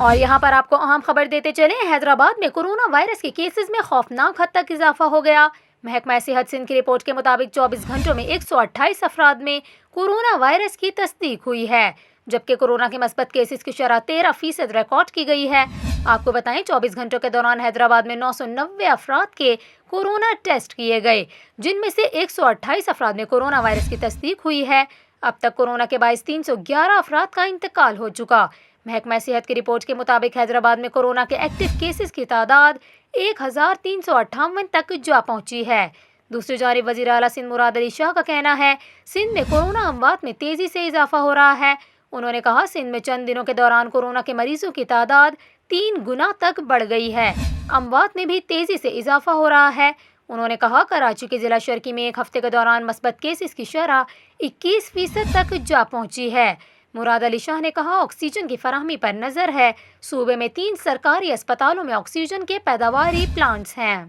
اور यहाँ पर आपको अहम खबर देते चले, हैदराबाद में कोरोना वायरस के केसेस में खौफनाक हद तक इजाफा हो गया। महकमा सेहत सिंध की रिपोर्ट के मुताबिक 24 घंटों में 128 अफराद में कोरोना वायरस की तस्दीक हुई है, जबकि कोरोना के मस्बत केसेस की शरह 13% रिकॉर्ड की गई है। आपको बताएं, 24 घंटों के दौरान हैदराबाद में 990 अफराद के कोरोना टेस्ट किए गए, जिनमें से 128 अफराद में कोरोना वायरस की तस्दीक हुई है। अब तक कोरोना के बायस 311 अफराद का इंतकाल हो चुका। महकमा सेहत की रिपोर्ट के मुताबिक हैदराबाद में कोरोना के एक्टिव केसेस की तादाद 1358 तक जा पहुंची है। दूसरी जानिब वज़ीर आला सिंध मुराद अली शाह का कहना है, सिंध में कोरोना अमवात में तेजी से इजाफा हो रहा है। उन्होंने कहा, सिंध में चंद दिनों के दौरान कोरोना के मरीजों की तादाद 3 गुना तक बढ़ गई है। अमवात में भी तेजी से इजाफा हो रहा है। उन्होंने कहा, कराची के जिला शर्की में एक हफ्ते के दौरान मस्बत केसेस की शरह 21% तक जा पहुंची है। मुराद अली शाह ने कहा, ऑक्सीजन की फराहमी पर नज़र है। सूबे में 3 सरकारी अस्पतालों में ऑक्सीजन के पैदावारी प्लांट्स हैं।